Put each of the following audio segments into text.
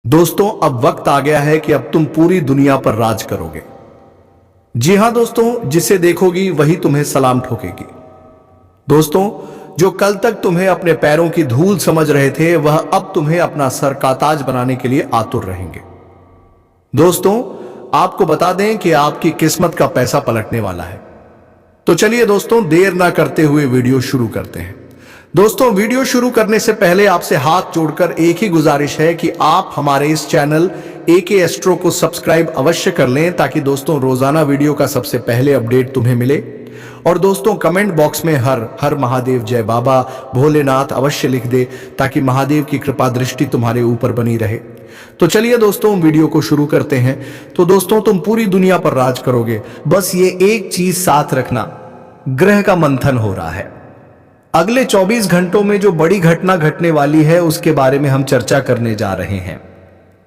दोस्तों, अब वक्त आ गया है कि अब तुम पूरी दुनिया पर राज करोगे। जी हां दोस्तों, जिसे देखोगी वही तुम्हें सलाम ठोकेगी। दोस्तों, जो कल तक तुम्हें अपने पैरों की धूल समझ रहे थे, वह अब तुम्हें अपना सर का ताज बनाने के लिए आतुर रहेंगे। दोस्तों, आपको बता दें कि आपकी किस्मत का पैसा पलटने वाला है। तो चलिए दोस्तों, देर ना करते हुए वीडियो शुरू करते हैं। दोस्तों, वीडियो शुरू करने से पहले आपसे हाथ जोड़कर एक ही गुजारिश है कि आप हमारे इस चैनल AK एस्ट्रो को सब्सक्राइब अवश्य कर लें, ताकि दोस्तों रोजाना वीडियो का सबसे पहले अपडेट तुम्हें मिले। और दोस्तों, कमेंट बॉक्स में हर हर महादेव, जय बाबा भोलेनाथ अवश्य लिख दे, ताकि महादेव की कृपा दृष्टि तुम्हारे ऊपर बनी रहे। तो चलिए दोस्तों, वीडियो को शुरू करते हैं। तो दोस्तों, तुम पूरी दुनिया पर राज करोगे, बस ये एक चीज साथ रखना, ग्रह का मंथन हो रहा है। अगले 24 घंटों में जो बड़ी घटना घटने वाली है, उसके बारे में हम चर्चा करने जा रहे हैं।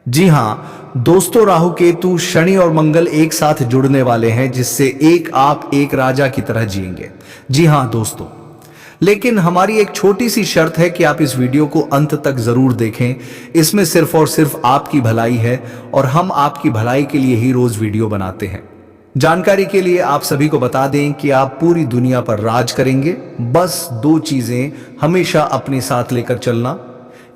जी हां दोस्तों, राहु केतु, शनि और मंगल एक साथ जुड़ने वाले हैं, जिससे आप एक राजा की तरह जिएंगे। जी हां दोस्तों, लेकिन हमारी एक छोटी सी शर्त है कि आप इस वीडियो को अंत तक जरूर देखें। इसमें सिर्फ और सिर्फ आपकी भलाई है, और हम आपकी भलाई के लिए ही रोज वीडियो बनाते हैं। जानकारी के लिए आप सभी को बता दें कि आप पूरी दुनिया पर राज करेंगे। बस दो चीजें हमेशा अपने साथ लेकर चलना।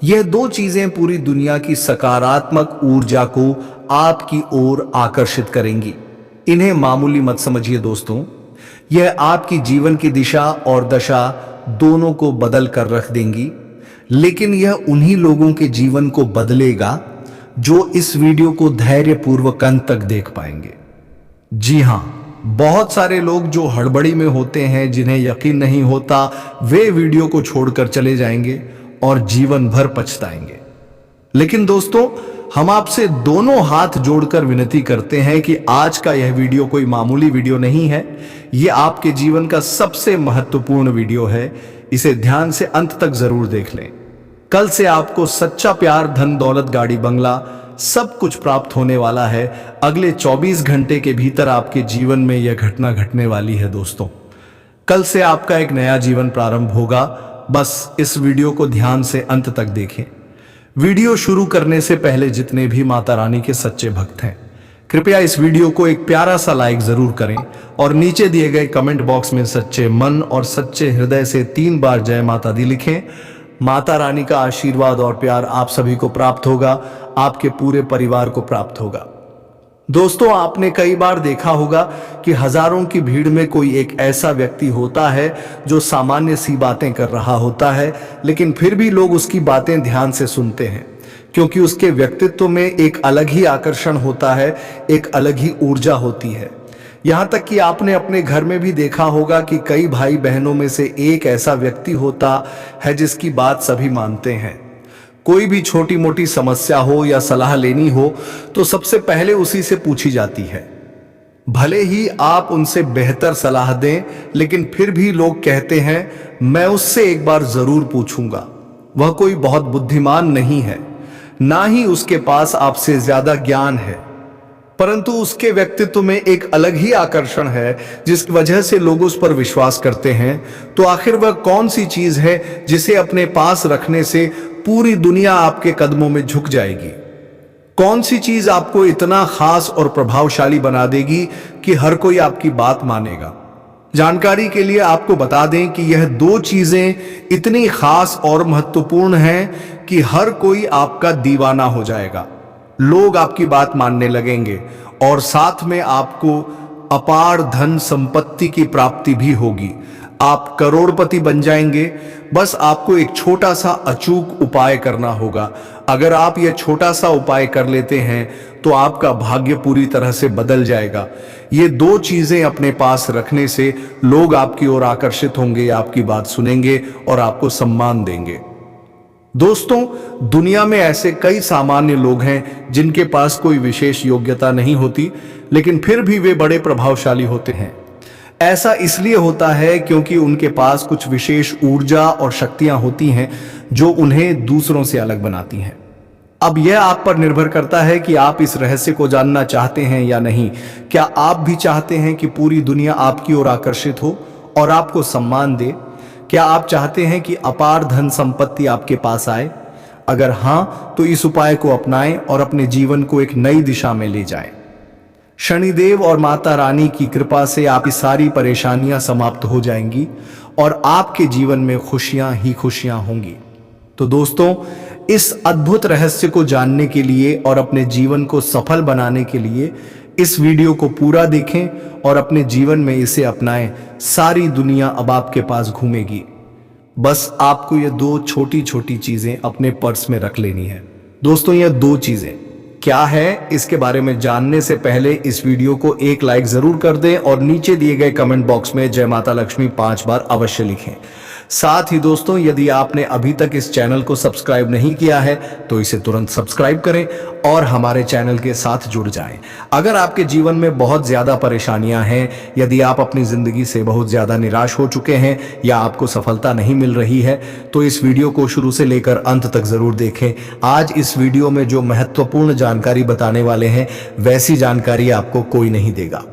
यह दो चीजें पूरी दुनिया की सकारात्मक ऊर्जा को आपकी ओर आकर्षित करेंगी। इन्हें मामूली मत समझिए दोस्तों, यह आपकी जीवन की दिशा और दशा दोनों को बदल कर रख देंगी। लेकिन यह उन्हीं लोगों के जीवन को बदलेगा जो इस वीडियो को धैर्यपूर्वक अंत तक देख पाएंगे। जी हां, बहुत सारे लोग जो हड़बड़ी में होते हैं, जिन्हें यकीन नहीं होता, वे वीडियो को छोड़कर चले जाएंगे और जीवन भर पछताएंगे। लेकिन दोस्तों, हम आपसे दोनों हाथ जोड़कर विनती करते हैं कि आज का यह वीडियो कोई मामूली वीडियो नहीं है। यह आपके जीवन का सबसे महत्वपूर्ण वीडियो है। इसे ध्यान से अंत तक जरूर देख लें। कल से आपको सच्चा प्यार, धन दौलत, गाड़ी बंगला सब कुछ प्राप्त होने वाला है। अगले 24 घंटे के भीतर आपके जीवन में यह घटना घटने वाली है। दोस्तों, कल से आपका एक नया जीवन प्रारंभ होगा। बस इस वीडियो को ध्यान से अंत तक देखें। वीडियो शुरू करने से पहले जितने भी माता रानी के सच्चे भक्त हैं, कृपया इस वीडियो को एक प्यारा सा लाइक जरूर करें, और नीचे दिए गए कमेंट बॉक्स में सच्चे मन और सच्चे हृदय से 3 बार जय माता दी लिखें। माता रानी का आशीर्वाद और प्यार आप सभी को प्राप्त होगा, आपके पूरे परिवार को प्राप्त होगा। दोस्तों, आपने कई बार देखा होगा कि हजारों की भीड़ में कोई एक ऐसा व्यक्ति होता है जो सामान्य सी बातें कर रहा होता है, लेकिन फिर भी लोग उसकी बातें ध्यान से सुनते हैं, क्योंकि उसके व्यक्तित्व में एक अलग ही आकर्षण होता है, एक अलग ही ऊर्जा होती है। यहां तक कि आपने अपने घर में भी देखा होगा कि कई भाई बहनों में से एक ऐसा व्यक्ति होता है जिसकी बात सभी मानते हैं। कोई भी छोटी मोटी समस्या हो या सलाह लेनी हो, तो सबसे पहले उसी से पूछी जाती है। भले ही आप उनसे बेहतर सलाह दें, लेकिन फिर भी लोग कहते हैं, मैं उससे एक बार जरूर पूछूंगा। वह कोई बहुत बुद्धिमान नहीं है, ना ही उसके पास आपसे ज्यादा ज्ञान है, परंतु उसके व्यक्तित्व में एक अलग ही आकर्षण है, जिस वजह से लोग उस पर विश्वास करते हैं। तो आखिर वह कौन सी चीज है जिसे अपने पास रखने से पूरी दुनिया आपके कदमों में झुक जाएगी? कौन सी चीज आपको इतना खास और प्रभावशाली बना देगी कि हर कोई आपकी बात मानेगा? जानकारी के लिए आपको बता दें कि यह दो चीजें इतनी खास और महत्वपूर्ण हैं कि हर कोई आपका दीवाना हो जाएगा। लोग आपकी बात मानने लगेंगे, और साथ में आपको अपार धन संपत्ति की प्राप्ति भी होगी। आप करोड़पति बन जाएंगे। बस आपको एक छोटा सा अचूक उपाय करना होगा। अगर आप यह छोटा सा उपाय कर लेते हैं, तो आपका भाग्य पूरी तरह से बदल जाएगा। ये दो चीजें अपने पास रखने से लोग आपकी ओर आकर्षित होंगे, आपकी बात सुनेंगे और आपको सम्मान देंगे। दोस्तों, दुनिया में ऐसे कई सामान्य लोग हैं जिनके पास कोई विशेष योग्यता नहीं होती, लेकिन फिर भी वे बड़े प्रभावशाली होते हैं। ऐसा इसलिए होता है क्योंकि उनके पास कुछ विशेष ऊर्जा और शक्तियां होती हैं जो उन्हें दूसरों से अलग बनाती हैं। अब यह आप पर निर्भर करता है कि आप इस रहस्य को जानना चाहते हैं या नहीं। क्या आप भी चाहते हैं कि पूरी दुनिया आपकी ओर आकर्षित हो और आपको सम्मान दे? क्या आप चाहते हैं कि अपार धन संपत्ति आपके पास आए? अगर हाँ तो इस उपाय को अपनाएं और अपने जीवन को एक नई दिशा में ले जाएं। शनिदेव और माता रानी की कृपा से आपकी सारी परेशानियां समाप्त हो जाएंगी और आपके जीवन में खुशियां ही खुशियां होंगी। तो दोस्तों, इस अद्भुत रहस्य को जानने के लिए और अपने जीवन को सफल बनाने के लिए इस वीडियो को पूरा देखें और अपने जीवन में इसे अपनाएं। सारी दुनिया अब आपके पास घूमेगी। बस आपको ये दो छोटी छोटी चीजें अपने पर्स में रख लेनी है। दोस्तों, ये दो चीजें क्या है, इसके बारे में जानने से पहले इस वीडियो को एक लाइक जरूर कर दें और नीचे दिए गए कमेंट बॉक्स में जय माता लक्ष्मी 5 बार अवश्य लिखें। साथ ही दोस्तों, यदि आपने अभी तक इस चैनल को सब्सक्राइब नहीं किया है तो इसे तुरंत सब्सक्राइब करें और हमारे चैनल के साथ जुड़ जाएं। अगर आपके जीवन में बहुत ज्यादा परेशानियां हैं, यदि आप अपनी जिंदगी से बहुत ज्यादा निराश हो चुके हैं या आपको सफलता नहीं मिल रही है, तो इस वीडियो को शुरू से लेकर अंत तक जरूर देखें। आज इस वीडियो में जो महत्वपूर्ण जानकारी बताने वाले हैं, वैसी जानकारी आपको कोई नहीं देगा।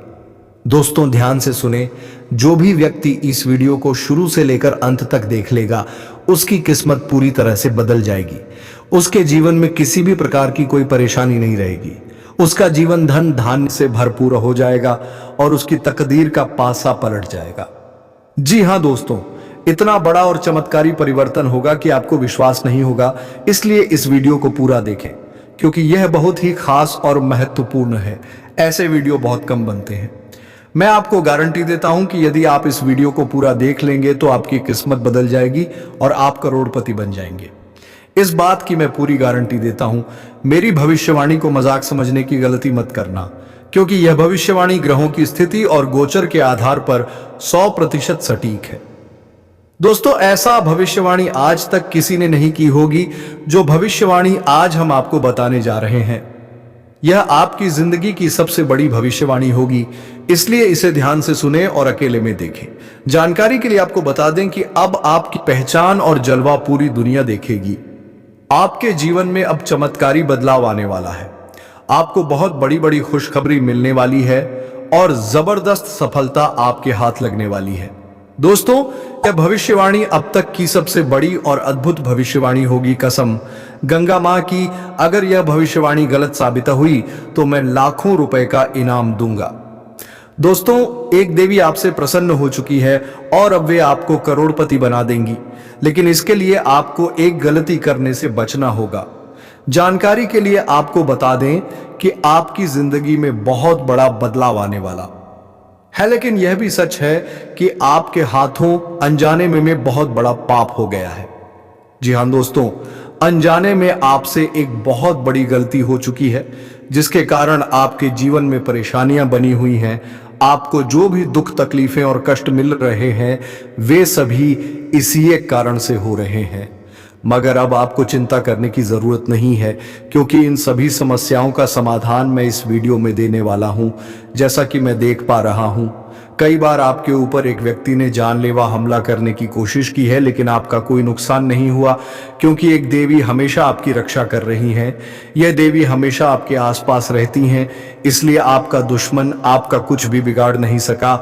दोस्तों, ध्यान से सुने। जो भी व्यक्ति इस वीडियो को शुरू से लेकर अंत तक देख लेगा, उसकी किस्मत पूरी तरह से बदल जाएगी। उसके जीवन में किसी भी प्रकार की कोई परेशानी नहीं रहेगी। उसका जीवन धन धान्य से भरपूर हो जाएगा और उसकी तकदीर का पासा पलट जाएगा। जी हां दोस्तों, इतना बड़ा और चमत्कारी परिवर्तन होगा कि आपको विश्वास नहीं होगा। इसलिए इस वीडियो को पूरा देखें, क्योंकि यह बहुत ही खास और महत्वपूर्ण है। ऐसे वीडियो बहुत कम बनते हैं। मैं आपको गारंटी देता हूं कि यदि आप इस वीडियो को पूरा देख लेंगे तो आपकी किस्मत बदल जाएगी और आप करोड़पति बन जाएंगे। इस बात की मैं पूरी गारंटी देता हूं। मेरी भविष्यवाणी को मजाक समझने की गलती मत करना, क्योंकि यह भविष्यवाणी ग्रहों की स्थिति और गोचर के आधार पर 100% सटीक है। दोस्तों, ऐसा भविष्यवाणी आज तक किसी ने नहीं की होगी जो भविष्यवाणी आज हम आपको बताने जा रहे हैं। यह आपकी जिंदगी की सबसे बड़ी भविष्यवाणी होगी, इसलिए इसे ध्यान से सुने और अकेले में देखें। जानकारी के लिए आपको बता दें कि अब आपकी पहचान और जलवा पूरी दुनिया देखेगी। आपके जीवन में अब चमत्कारी बदलाव आने वाला है। आपको बहुत बड़ी बड़ी खुशखबरी मिलने वाली है और जबरदस्त सफलता आपके हाथ लगने वाली है। दोस्तों, यह भविष्यवाणी अब तक की सबसे बड़ी और अद्भुत भविष्यवाणी होगी। कसम गंगा मां की, अगर यह भविष्यवाणी गलत साबित हुई तो मैं लाखों रुपए का इनाम दूंगा। दोस्तों, एक देवी आपसे प्रसन्न हो चुकी है और अब वे आपको करोड़पति बना देंगी, लेकिन इसके लिए आपको एक गलती करने से बचना होगा। जानकारी के लिए आपको बता दें कि आपकी जिंदगी में बहुत बड़ा बदलाव आने वाला है, लेकिन यह भी सच है कि आपके हाथों अनजाने में बहुत बड़ा पाप हो गया है। जी हां दोस्तों, अनजाने में आपसे एक बहुत बड़ी गलती हो चुकी है, जिसके कारण आपके जीवन में परेशानियां बनी हुई हैं। आपको जो भी दुख तकलीफें और कष्ट मिल रहे हैं, वे सभी इसी एक कारण से हो रहे हैं। मगर अब आपको चिंता करने की जरूरत नहीं है, क्योंकि इन सभी समस्याओं का समाधान मैं इस वीडियो में देने वाला हूं। जैसा कि मैं देख पा रहा हूं, कई बार आपके ऊपर एक व्यक्ति ने जानलेवा हमला करने की कोशिश की है, लेकिन आपका कोई नुकसान नहीं हुआ, क्योंकि एक देवी हमेशा आपकी रक्षा कर रही है। यह देवी हमेशा आपके आसपास रहती हैं, इसलिए आपका दुश्मन आपका कुछ भी बिगाड़ नहीं सका।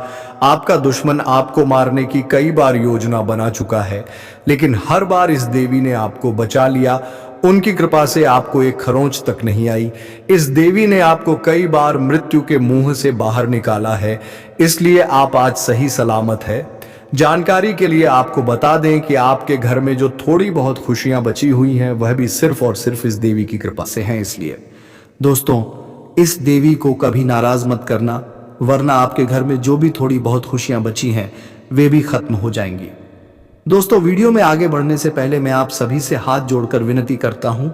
आपका दुश्मन आपको मारने की कई बार योजना बना चुका है, लेकिन हर बार इस देवी ने आपको बचा लिया। उनकी कृपा से आपको एक खरोंच तक नहीं आई। इस देवी ने आपको कई बार मृत्यु के मुंह से बाहर निकाला है, इसलिए आप आज सही सलामत है। जानकारी के लिए आपको बता दें कि आपके घर में जो थोड़ी बहुत खुशियां बची हुई हैं, वह भी सिर्फ और सिर्फ इस देवी की कृपा से हैं। इसलिए दोस्तों, इस देवी को कभी नाराज मत करना, वरना आपके घर में जो भी थोड़ी बहुत खुशियां बची हैं, वे भी खत्म हो जाएंगी। दोस्तों, वीडियो में आगे बढ़ने से पहले मैं आप सभी से हाथ जोड़कर विनती करता हूं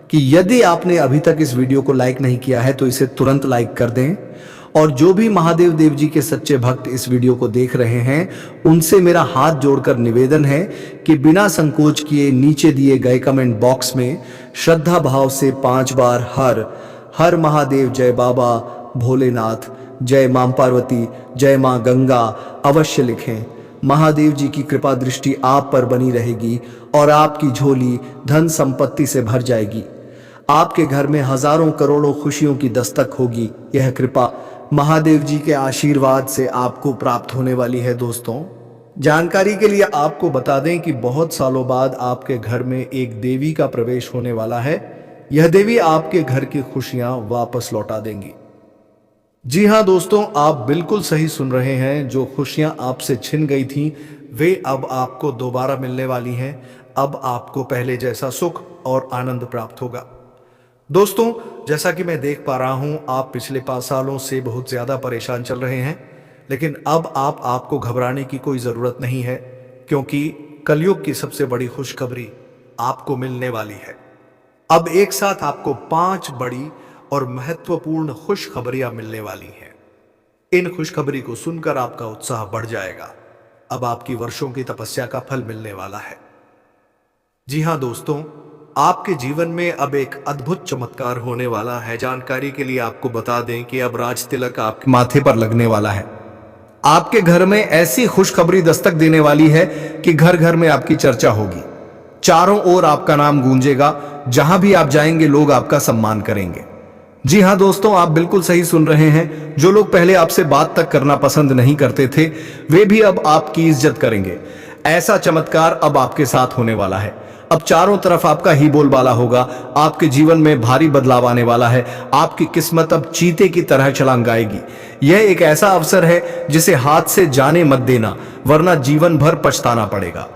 कि यदि आपने अभी तक इस वीडियो को लाइक नहीं किया है तो इसे तुरंत लाइक कर दें, और जो भी महादेव देव जी के सच्चे भक्त इस वीडियो को देख रहे हैं, उनसे मेरा हाथ जोड़कर निवेदन है कि बिना संकोच किए नीचे दिए गए कमेंट बॉक्स में श्रद्धा भाव से 5 बार हर हर महादेव, जय बाबा भोलेनाथ, जय मां पार्वती, जय मां गंगा अवश्य लिखें। महादेव जी की कृपा दृष्टि आप पर बनी रहेगी और आपकी झोली धन संपत्ति से भर जाएगी। आपके घर में हजारों करोड़ों खुशियों की दस्तक होगी। यह कृपा महादेव जी के आशीर्वाद से आपको प्राप्त होने वाली है। दोस्तों, जानकारी के लिए आपको बता दें कि बहुत सालों बाद आपके घर में एक देवी का प्रवेश होने वाला है। यह देवी आपके घर की खुशियां वापस लौटा देंगी। जी हां दोस्तों, आप बिल्कुल सही सुन रहे हैं। जो खुशियां आपसे छिन गई थीं, वे अब आपको दोबारा मिलने वाली हैं। अब आपको पहले जैसा सुख और आनंद प्राप्त होगा। दोस्तों, जैसा कि मैं देख पा रहा हूं, आप पिछले 5 सालों से बहुत ज्यादा परेशान चल रहे हैं, लेकिन अब आपको घबराने की कोई जरूरत नहीं है, क्योंकि कलयुग की सबसे बड़ी खुशखबरी आपको मिलने वाली है। अब एक साथ आपको 5 बड़ी और महत्वपूर्ण खुशखबरियां मिलने वाली हैं। इन खुशखबरी को सुनकर आपका उत्साह बढ़ जाएगा। अब आपकी वर्षों की तपस्या का फल मिलने वाला है। जी हां दोस्तों, आपके जीवन में अब एक अद्भुत चमत्कार होने वाला है। जानकारी के लिए आपको बता दें कि अब राज तिलक आपके माथे पर लगने वाला है। आपके घर में ऐसी खुशखबरी दस्तक देने वाली है कि घर घर में आपकी चर्चा होगी। चारों ओर आपका नाम गूंजेगा। जहां भी आप जाएंगे, लोग आपका सम्मान करेंगे। जी हां दोस्तों, आप बिल्कुल सही सुन रहे हैं। जो लोग पहले आपसे बात तक करना पसंद नहीं करते थे, वे भी अब आपकी इज्जत करेंगे। ऐसा चमत्कार अब आपके साथ होने वाला है। अब चारों तरफ आपका ही बोलबाला होगा। आपके जीवन में भारी बदलाव आने वाला है। आपकी किस्मत अब चीते की तरह छलांग आएगी। यह एक ऐसा अवसर है जिसे हाथ से जाने मत देना, वरना जीवन भर पछताना पड़ेगा।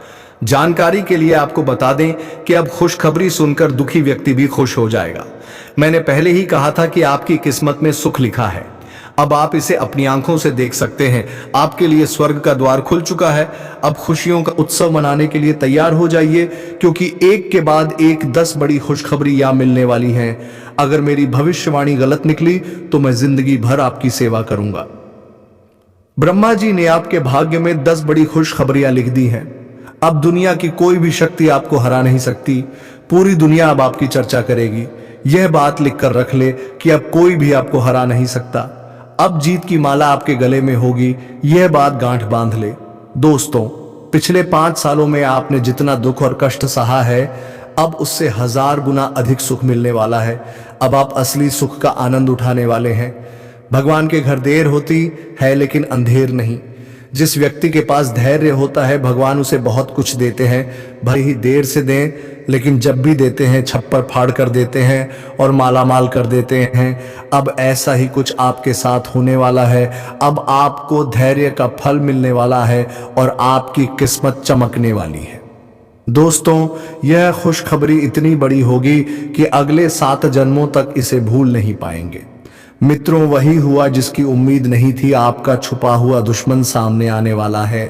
जानकारी के लिए आपको बता दें कि अब खुशखबरी सुनकर दुखी व्यक्ति भी खुश हो जाएगा। मैंने पहले ही कहा था कि आपकी किस्मत में सुख लिखा है। अब आप इसे अपनी आंखों से देख सकते हैं। आपके लिए स्वर्ग का द्वार खुल चुका है। अब खुशियों का उत्सव मनाने के लिए तैयार हो जाइए, क्योंकि एक के बाद एक 10 बड़ी खुशखबरी यहां मिलने वाली हैं। अगर मेरी भविष्यवाणी गलत निकली तो मैं जिंदगी भर आपकी सेवा करूंगा। ब्रह्मा जी ने आपके भाग्य में 10 बड़ी खुशखबरियां लिख दी हैं। अब दुनिया की कोई भी शक्ति आपको हरा नहीं सकती। पूरी दुनिया अब आपकी चर्चा करेगी। यह बात लिखकर रख ले कि अब कोई भी आपको हरा नहीं सकता। अब जीत की माला आपके गले में होगी। यह बात गांठ बांध ले। दोस्तों, पिछले 5 सालों में आपने जितना दुख और कष्ट सहा है, अब उससे 1000 गुना अधिक सुख मिलने वाला है। अब आप असली सुख का आनंद उठाने वाले हैं। भगवान के घर देर होती है, लेकिन अंधेर नहीं। जिस व्यक्ति के पास धैर्य होता है, भगवान उसे बहुत कुछ देते हैं। भले ही देर से दें, लेकिन जब भी देते हैं छप्पर फाड़ कर देते हैं और मालामाल कर देते हैं। अब ऐसा ही कुछ आपके साथ होने वाला है। अब आपको धैर्य का फल मिलने वाला है और आपकी किस्मत चमकने वाली है। दोस्तों, यह खुशखबरी इतनी बड़ी होगी कि अगले 7 जन्मों तक इसे भूल नहीं पाएंगे। मित्रों, वही हुआ जिसकी उम्मीद नहीं थी। आपका छुपा हुआ दुश्मन सामने आने वाला है।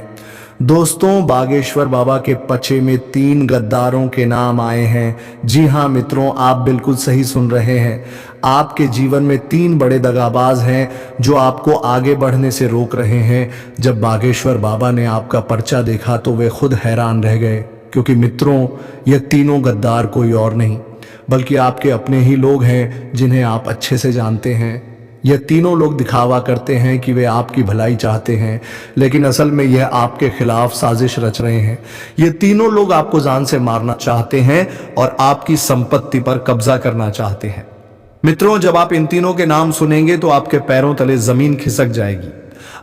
दोस्तों, बागेश्वर बाबा के पचे में 3 गद्दारों के नाम आए हैं। जी हां मित्रों, आप बिल्कुल सही सुन रहे हैं। आपके जीवन में 3 बड़े दगाबाज हैं जो आपको आगे बढ़ने से रोक रहे हैं। जब बागेश्वर बाबा ने आपका पर्चा देखा तो वे खुद हैरान रह गए, क्योंकि मित्रों, ये तीनों गद्दार कोई और नहीं बल्कि आपके अपने ही लोग हैं, जिन्हें आप अच्छे से जानते हैं। यह तीनों लोग दिखावा करते हैं कि वे आपकी भलाई चाहते हैं, लेकिन असल में यह आपके खिलाफ साजिश रच रहे हैं। ये तीनों लोग आपको जान से मारना चाहते हैं और आपकी संपत्ति पर कब्जा करना चाहते हैं। मित्रों, जब आप इन तीनों के नाम सुनेंगे तो आपके पैरों तले जमीन खिसक जाएगी।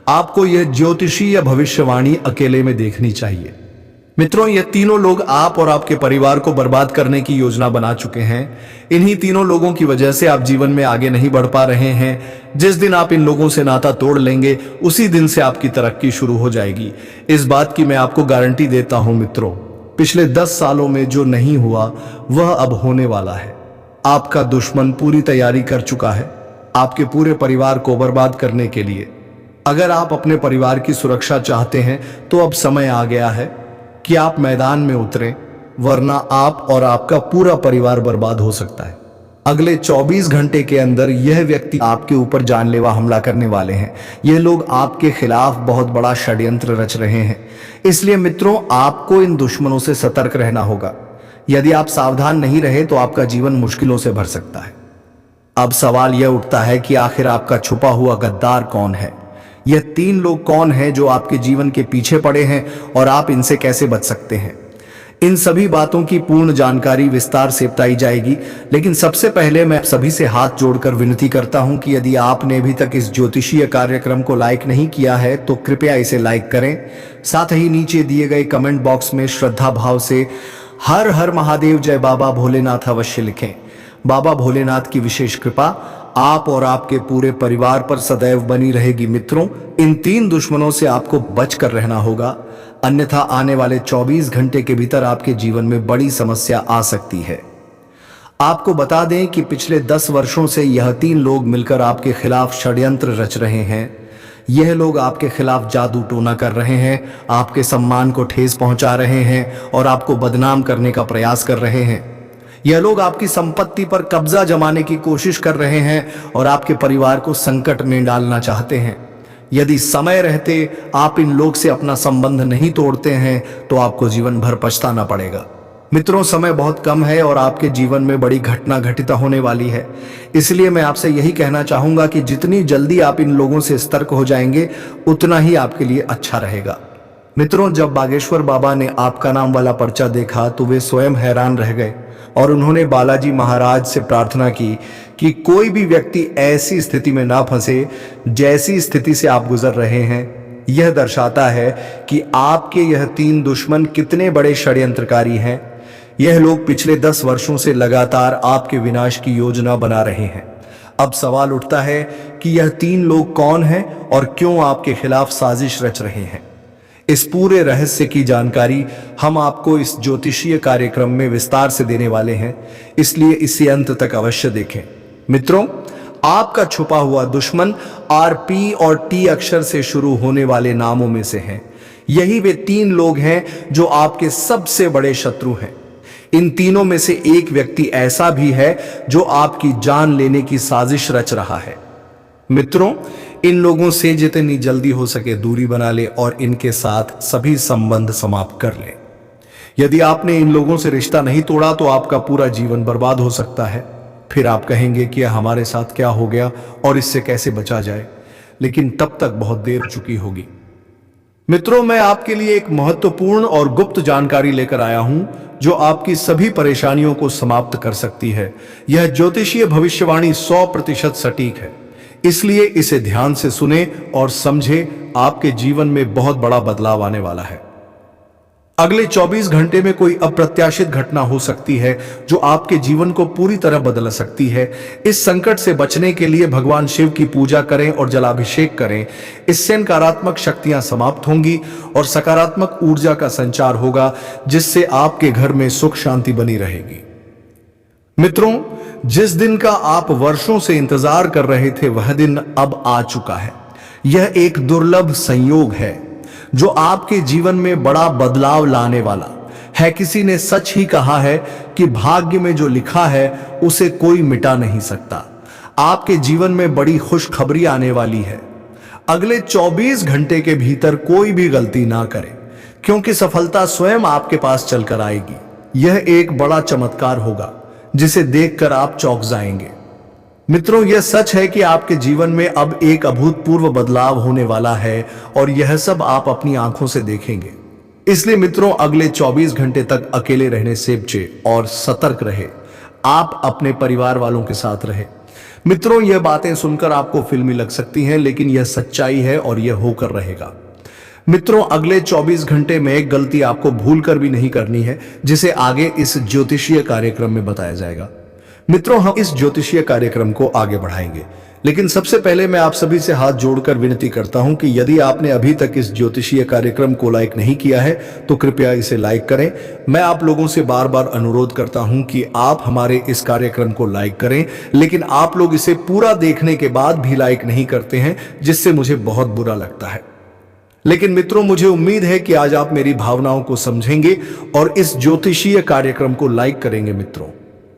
आपको यह ज्योतिषी या भविष्यवाणी अकेले में देखनी चाहिए। मित्रों, ये तीनों लोग आप और आपके परिवार को बर्बाद करने की योजना बना चुके हैं। इन्हीं तीनों लोगों की वजह से आप जीवन में आगे नहीं बढ़ पा रहे हैं। जिस दिन आप इन लोगों से नाता तोड़ लेंगे, उसी दिन से आपकी तरक्की शुरू हो जाएगी। इस बात की मैं आपको गारंटी देता हूं। मित्रों, पिछले 10 सालों में जो नहीं हुआ वह अब होने वाला है। आपका दुश्मन पूरी तैयारी कर चुका है आपके पूरे परिवार को बर्बाद करने के लिए। अगर आप अपने परिवार की सुरक्षा चाहते हैं तो अब समय आ गया है कि आप मैदान में उतरें, वरना आप और आपका पूरा परिवार बर्बाद हो सकता है। अगले 24 घंटे के अंदर यह व्यक्ति आपके ऊपर जानलेवा हमला करने वाले हैं। यह लोग आपके खिलाफ बहुत बड़ा षड्यंत्र रच रहे हैं। इसलिए मित्रों, आपको इन दुश्मनों से सतर्क रहना होगा। यदि आप सावधान नहीं रहे तो आपका जीवन मुश्किलों से भर सकता है। अब सवाल यह उठता है कि आखिर आपका छुपा हुआ गद्दार कौन है? यह 3 लोग कौन हैं जो आपके जीवन के पीछे पड़े हैं और आप इनसे कैसे बच सकते हैं? इन सभी बातों की पूर्ण जानकारी विस्तार से बताई जाएगी, लेकिन सबसे पहले मैं सभी से हाथ जोड़कर विनती करता हूं कि यदि आपने अभी तक इस ज्योतिषीय कार्यक्रम को लाइक नहीं किया है तो कृपया इसे लाइक करें। साथ ही नीचे दिए गए कमेंट बॉक्स में श्रद्धा भाव से हर हर महादेव जय बाबा भोलेनाथ अवश्य लिखें। बाबा भोलेनाथ की विशेष कृपा आप और आपके पूरे परिवार पर सदैव बनी रहेगी। मित्रों, इन 3 दुश्मनों से आपको बचकर रहना होगा, अन्यथा आने वाले 24 घंटे के भीतर आपके जीवन में बड़ी समस्या आ सकती है। आपको बता दें कि पिछले 10 वर्षों से यह 3 लोग मिलकर आपके खिलाफ षड्यंत्र रच रहे हैं। यह लोग आपके खिलाफ जादू टोना कर रहे हैं, आपके सम्मान को ठेस पहुंचा रहे हैं और आपको बदनाम करने का प्रयास कर रहे हैं। यह लोग आपकी संपत्ति पर कब्जा जमाने की कोशिश कर रहे हैं और आपके परिवार को संकट में डालना चाहते हैं। यदि समय रहते आप इन लोग से अपना संबंध नहीं तोड़ते हैं तो आपको जीवन भर पछताना पड़ेगा। मित्रों, समय बहुत कम है और आपके जीवन में बड़ी घटना घटित होने वाली है। इसलिए मैं आपसे यही कहना चाहूंगा कि जितनी जल्दी आप इन लोगों से सतर्क हो जाएंगे उतना ही आपके लिए अच्छा रहेगा। मित्रों, जब बागेश्वर बाबा ने आपका नाम वाला पर्चा देखा तो वे स्वयं हैरान रह गए और उन्होंने बालाजी महाराज से प्रार्थना की कि कोई भी व्यक्ति ऐसी स्थिति में ना फंसे जैसी स्थिति से आप गुजर रहे हैं। यह दर्शाता है कि आपके यह 3 दुश्मन कितने बड़े षड्यंत्रकारी हैं। यह लोग पिछले 10 वर्षों से लगातार आपके विनाश की योजना बना रहे हैं। अब सवाल उठता है कि यह 3 लोग कौन हैं और क्यों आपके खिलाफ साजिश रच रहे हैं। इस पूरे रहस्य की जानकारी हम आपको इस ज्योतिषीय कार्यक्रम में विस्तार से देने वाले हैं, इसलिए इसे अंत तक अवश्य देखें। मित्रों, आपका छुपा हुआ दुश्मन RP और T अक्षर से शुरू होने वाले नामों में से हैं। यही वे 3 लोग हैं जो आपके सबसे बड़े शत्रु हैं। इन तीनों में से एक व्यक्ति ऐसा भी है जो आपकी जान लेने की साजिश रच रहा है। मित्रों, इन लोगों से जितनी जल्दी हो सके दूरी बना ले और इनके साथ सभी संबंध समाप्त कर ले। यदि आपने इन लोगों से रिश्ता नहीं तोड़ा तो आपका पूरा जीवन बर्बाद हो सकता है। फिर आप कहेंगे कि हमारे साथ क्या हो गया और इससे कैसे बचा जाए, लेकिन तब तक बहुत देर हो चुकी होगी। मित्रों, मैं आपके लिए एक महत्वपूर्ण और गुप्त जानकारी लेकर आया हूं जो आपकी सभी परेशानियों को समाप्त कर सकती है। यह ज्योतिषीय भविष्यवाणी 100% सटीक है, इसलिए इसे ध्यान से सुने और समझे। आपके जीवन में बहुत बड़ा बदलाव आने वाला है। अगले 24 घंटे में कोई अप्रत्याशित घटना हो सकती है जो आपके जीवन को पूरी तरह बदल सकती है। इस संकट से बचने के लिए भगवान शिव की पूजा करें और जलाभिषेक करें। इससे नकारात्मक शक्तियां समाप्त होंगी और सकारात्मक ऊर्जा का संचार होगा, जिससे आपके घर में सुख शांति बनी रहेगी। मित्रों, जिस दिन का आप वर्षों से इंतजार कर रहे थे वह दिन अब आ चुका है। यह एक दुर्लभ संयोग है जो आपके जीवन में बड़ा बदलाव लाने वाला है। किसी ने सच ही कहा है कि भाग्य में जो लिखा है उसे कोई मिटा नहीं सकता। आपके जीवन में बड़ी खुशखबरी आने वाली है। अगले 24 घंटे के भीतर कोई भी गलती ना करें, क्योंकि सफलता स्वयं आपके पास चलकर आएगी। यह एक बड़ा चमत्कार होगा जिसे देखकर आप चौंक जाएंगे। मित्रों, यह सच है कि आपके जीवन में अब एक अभूतपूर्व बदलाव होने वाला है और यह सब आप अपनी आंखों से देखेंगे। इसलिए मित्रों, अगले 24 घंटे तक अकेले रहने से बचे और सतर्क रहे। आप अपने परिवार वालों के साथ रहे। मित्रों, यह बातें सुनकर आपको फिल्मी लग सकती हैं, लेकिन यह सच्चाई है और यह होकर रहेगा। मित्रों, अगले 24 घंटे में एक गलती आपको भूलकर भी नहीं करनी है, जिसे आगे इस ज्योतिषीय कार्यक्रम में बताया जाएगा। मित्रों, हम इस ज्योतिषीय कार्यक्रम को आगे बढ़ाएंगे, लेकिन सबसे पहले मैं आप सभी से हाथ जोड़कर विनती करता हूं कि यदि आपने अभी तक इस ज्योतिषीय कार्यक्रम को लाइक नहीं किया है तो कृपया इसे लाइक करें। मैं आप लोगों से बार बार अनुरोध करता हूं कि आप हमारे इस कार्यक्रम को लाइक करें, लेकिन आप लोग इसे पूरा देखने के बाद भी लाइक नहीं करते हैं, जिससे मुझे बहुत बुरा लगता है। लेकिन मित्रों, मुझे उम्मीद है कि आज आप मेरी भावनाओं को समझेंगे और इस ज्योतिषीय कार्यक्रम को लाइक करेंगे। मित्रों,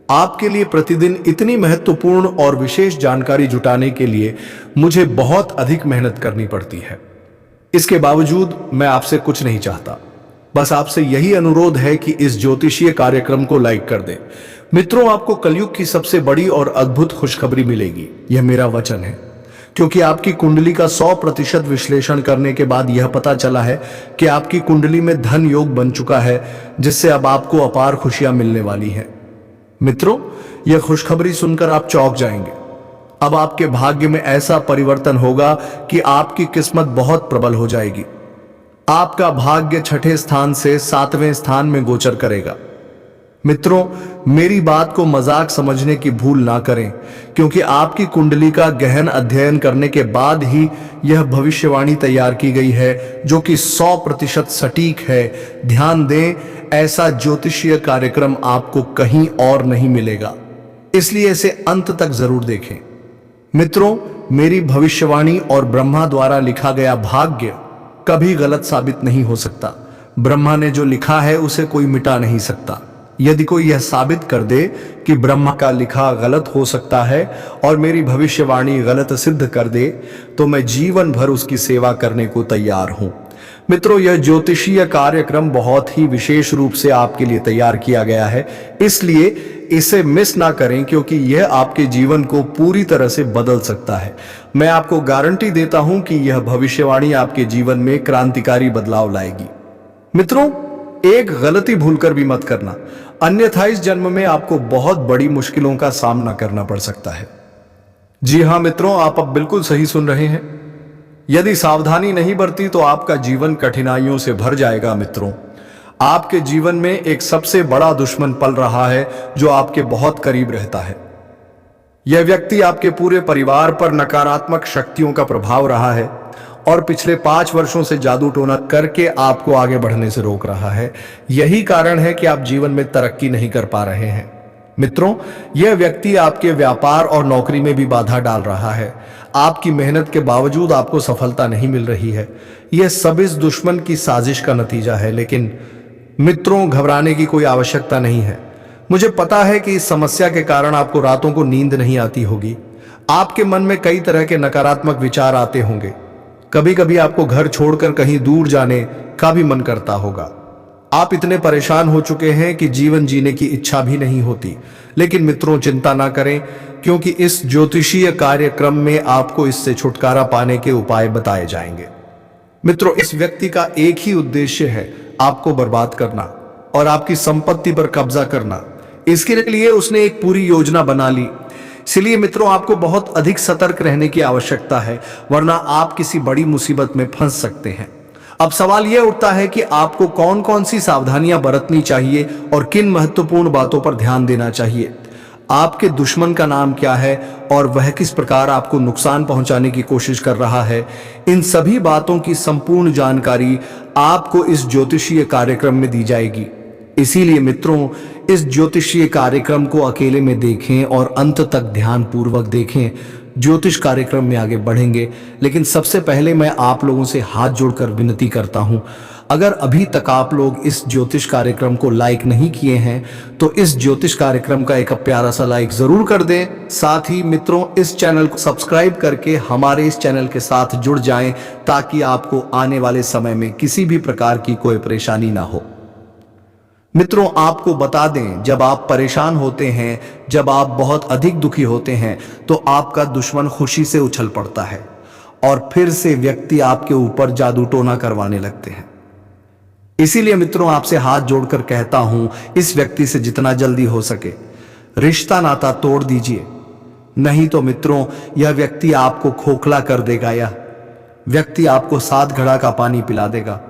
आपके लिए प्रतिदिन इतनी महत्वपूर्ण और विशेष जानकारी जुटाने के लिए मुझे बहुत अधिक मेहनत करनी पड़ती है। इसके बावजूद मैं आपसे कुछ नहीं चाहता, बस आपसे यही अनुरोध है कि इस ज्योतिषीय कार्यक्रम को लाइक कर दें। मित्रों, आपको कलयुग की सबसे बड़ी और अद्भुत खुशखबरी मिलेगी, यह मेरा वचन है, क्योंकि आपकी कुंडली का 100% विश्लेषण करने के बाद यह पता चला है कि आपकी कुंडली में धन योग बन चुका है, जिससे अब आपको अपार खुशियां मिलने वाली हैं। मित्रों, यह खुशखबरी सुनकर आप चौंक जाएंगे। अब आपके भाग्य में ऐसा परिवर्तन होगा कि आपकी किस्मत बहुत प्रबल हो जाएगी। आपका भाग्य 6ठे स्थान से 7वें स्थान में गोचर करेगा। मित्रों, मेरी बात को मजाक समझने की भूल ना करें, क्योंकि आपकी कुंडली का गहन अध्ययन करने के बाद ही यह भविष्यवाणी तैयार की गई है, जो कि 100% सटीक है। ध्यान दें, ऐसा ज्योतिषीय कार्यक्रम आपको कहीं और नहीं मिलेगा, इसलिए इसे अंत तक जरूर देखें। मित्रों, मेरी भविष्यवाणी और ब्रह्मा द्वारा लिखा गया भाग्य कभी गलत साबित नहीं हो सकता। ब्रह्मा ने जो लिखा है उसे कोई मिटा नहीं सकता। यदि कोई यह साबित कर दे कि ब्रह्मा का लिखा गलत हो सकता है और मेरी भविष्यवाणी गलत सिद्ध कर दे, तो मैं जीवन भर उसकी सेवा करने को तैयार हूं। मित्रों, यह ज्योतिषीय कार्यक्रम बहुत ही विशेष रूप से आपके लिए तैयार किया गया है, इसलिए इसे मिस ना करें, क्योंकि यह आपके जीवन को पूरी तरह से बदल सकता है। मैं आपको गारंटी देता हूं कि यह भविष्यवाणी आपके जीवन में क्रांतिकारी बदलाव लाएगी। मित्रों, एक गलती भूलकर भी मत करना, अन्यथा इस जन्म में आपको बहुत बड़ी मुश्किलों का सामना करना पड़ सकता है। जी हां मित्रों, आप अब बिल्कुल सही सुन रहे हैं। यदि सावधानी नहीं बरती तो आपका जीवन कठिनाइयों से भर जाएगा। मित्रों, आपके जीवन में एक सबसे बड़ा दुश्मन पल रहा है, जो आपके बहुत करीब रहता है। यह व्यक्ति आपके पूरे परिवार पर नकारात्मक शक्तियों का प्रभाव रहा है और पिछले 5 वर्षों से जादू टोना करके आपको आगे बढ़ने से रोक रहा है। यही कारण है कि आप जीवन में तरक्की नहीं कर पा रहे हैं। मित्रों, यह व्यक्ति आपके व्यापार और नौकरी में भी बाधा डाल रहा है। आपकी मेहनत के बावजूद आपको सफलता नहीं मिल रही है। यह सब इस दुश्मन की साजिश का नतीजा है। लेकिन मित्रों, घबराने की कोई आवश्यकता नहीं है। मुझे पता है कि इस समस्या के कारण आपको रातों को नींद नहीं आती होगी। आपके मन में कई तरह के नकारात्मक विचार आते होंगे। कभी कभी आपको घर छोड़कर कहीं दूर जाने का भी मन करता होगा। आप इतने परेशान हो चुके हैं कि जीवन जीने की इच्छा भी नहीं होती। लेकिन मित्रों, चिंता ना करें, क्योंकि इस ज्योतिषीय कार्यक्रम में आपको इससे छुटकारा पाने के उपाय बताए जाएंगे। मित्रों, इस व्यक्ति का एक ही उद्देश्य है, आपको बर्बाद करना और आपकी संपत्ति पर कब्जा करना। इसके लिए उसने एक पूरी योजना बना ली। इसलिए मित्रों, आपको बहुत अधिक सतर्क रहने की आवश्यकता है, वरना आप किसी बड़ी मुसीबत में फंस सकते हैं। अब सवाल यह उठता है कि आपको कौन कौन सी सावधानियां बरतनी चाहिए और किन महत्वपूर्ण बातों पर ध्यान देना चाहिए। आपके दुश्मन का नाम क्या है और वह किस प्रकार आपको नुकसान पहुंचाने की कोशिश कर रहा है। इन सभी बातों की संपूर्ण जानकारी आपको इस ज्योतिषीय कार्यक्रम में दी जाएगी। इसीलिए मित्रों, इस ज्योतिषीय कार्यक्रम को अकेले में देखें और अंत तक ध्यान पूर्वक देखें। ज्योतिष कार्यक्रम में आगे बढ़ेंगे, लेकिन सबसे पहले मैं आप लोगों से हाथ जोड़कर विनती करता हूं, अगर अभी तक आप लोग इस ज्योतिष कार्यक्रम को लाइक नहीं किए हैं तो इस ज्योतिष कार्यक्रम का एक प्यारा सा लाइक जरूर कर दें। साथ ही मित्रों, इस चैनल को सब्सक्राइब करके हमारे इस चैनल के साथ जुड़ जाएं, ताकि आपको आने वाले समय में किसी भी प्रकार की कोई परेशानी ना हो। मित्रों, आपको बता दें, जब आप परेशान होते हैं, जब आप बहुत अधिक दुखी होते हैं, तो आपका दुश्मन खुशी से उछल पड़ता है और फिर से व्यक्ति आपके ऊपर जादू टोना करवाने लगते हैं। इसीलिए मित्रों, आपसे हाथ जोड़कर कहता हूं, इस व्यक्ति से जितना जल्दी हो सके रिश्ता नाता तोड़ दीजिए। नहीं तो मित्रों, यह व्यक्ति आपको खोखला कर देगा या व्यक्ति आपको 7 घड़ा का पानी पिला देगा।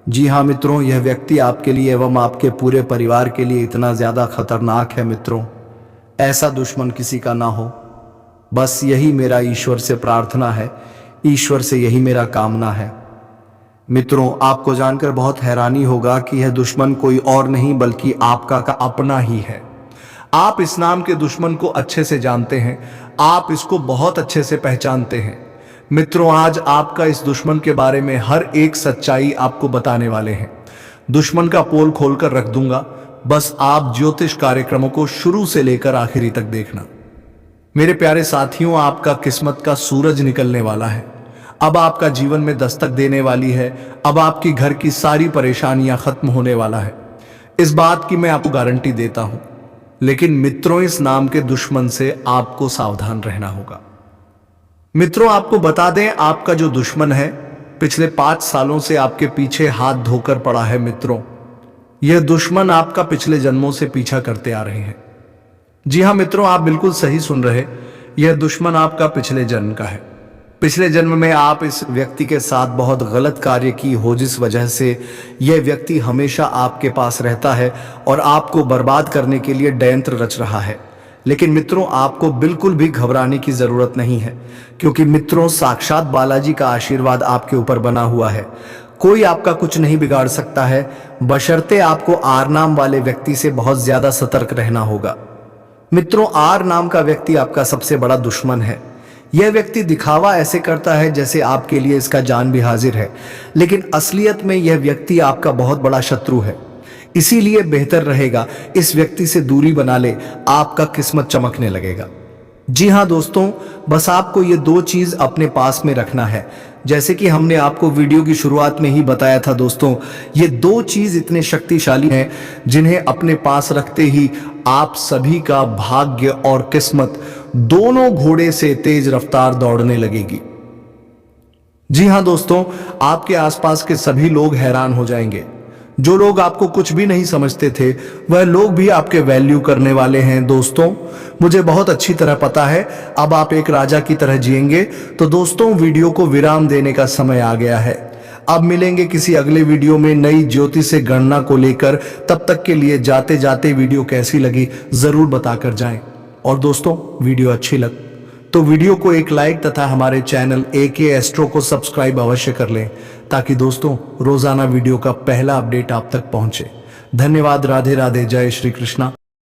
जी हाँ मित्रों, यह व्यक्ति आपके लिए एवं आपके पूरे परिवार के लिए इतना ज्यादा खतरनाक है। मित्रों, ऐसा दुश्मन किसी का ना हो, बस यही मेरा ईश्वर से प्रार्थना है, ईश्वर से यही मेरा कामना है। मित्रों, आपको जानकर बहुत हैरानी होगा कि यह दुश्मन कोई और नहीं बल्कि आपका का अपना ही है। आप इस नाम के दुश्मन को अच्छे से जानते हैं, आप इसको बहुत अच्छे से पहचानते हैं। मित्रों, आज आपका इस दुश्मन के बारे में हर एक सच्चाई आपको बताने वाले हैं। दुश्मन का पोल खोलकर रख दूंगा, बस आप ज्योतिष कार्यक्रमों को शुरू से लेकर आखिरी तक देखना। मेरे प्यारे साथियों, आपका किस्मत का सूरज निकलने वाला है। अब आपका जीवन में दस्तक देने वाली है। अब आपकी घर की सारी परेशानियां खत्म होने वाला है। इस बात की मैं आपको गारंटी देता हूं। लेकिन मित्रों, इस नाम के दुश्मन से आपको सावधान रहना होगा। मित्रों, आपको बता दें, आपका जो दुश्मन है पिछले 5 सालों से आपके पीछे हाथ धोकर पड़ा है। मित्रों, यह दुश्मन आपका पिछले जन्मों से पीछा करते आ रहे हैं। जी हां मित्रों, आप बिल्कुल सही सुन रहे। यह दुश्मन आपका पिछले जन्म का है। पिछले जन्म में आप इस व्यक्ति के साथ बहुत गलत कार्य की हो, जिस वजह से यह व्यक्ति हमेशा आपके पास रहता है और आपको बर्बाद करने के लिए षड्यंत्र रच रहा है। लेकिन मित्रों, आपको बिल्कुल भी घबराने की जरूरत नहीं है, क्योंकि मित्रों, साक्षात बालाजी का आशीर्वाद आपके ऊपर बना हुआ है। कोई आपका कुछ नहीं बिगाड़ सकता है, बशर्ते आपको आर नाम वाले व्यक्ति से बहुत ज्यादा सतर्क रहना होगा। मित्रों, आर नाम का व्यक्ति आपका सबसे बड़ा दुश्मन है। यह व्यक्ति दिखावा ऐसे करता है जैसे आपके लिए इसका जान भी हाजिर है, लेकिन असलियत में यह व्यक्ति आपका बहुत बड़ा शत्रु है। इसीलिए बेहतर रहेगा इस व्यक्ति से दूरी बना ले, आपका किस्मत चमकने लगेगा। जी हां दोस्तों, बस आपको ये 2 चीज अपने पास में रखना है। जैसे कि हमने आपको वीडियो की शुरुआत में ही बताया था दोस्तों, ये 2 चीज इतने शक्तिशाली हैं जिन्हें अपने पास रखते ही आप सभी का भाग्य और किस्मत दोनों घोड़े से तेज रफ्तार दौड़ने लगेगी। जी हां दोस्तों, आपके आसपास के सभी लोग हैरान हो जाएंगे। जो लोग आपको कुछ भी नहीं समझते थे, वह लोग भी आपके वैल्यू करने वाले हैं। दोस्तों, मुझे बहुत अच्छी तरह पता है अब आप एक राजा की तरह जिएंगे। तो दोस्तों, वीडियो को विराम देने का समय आ गया है। अब मिलेंगे किसी अगले वीडियो में नई ज्योतिष गणना को लेकर। तब तक के लिए जाते जाते वीडियो कैसी लगी जरूर बताकर जाएं। और दोस्तों, वीडियो अच्छी लग तो वीडियो को एक लाइक तथा हमारे चैनल AK एस्ट्रो को सब्सक्राइब अवश्य कर लें, ताकि दोस्तों रोजाना वीडियो का पहला अपडेट आप तक पहुंचे। धन्यवाद। राधे राधे। जय श्री कृष्णा।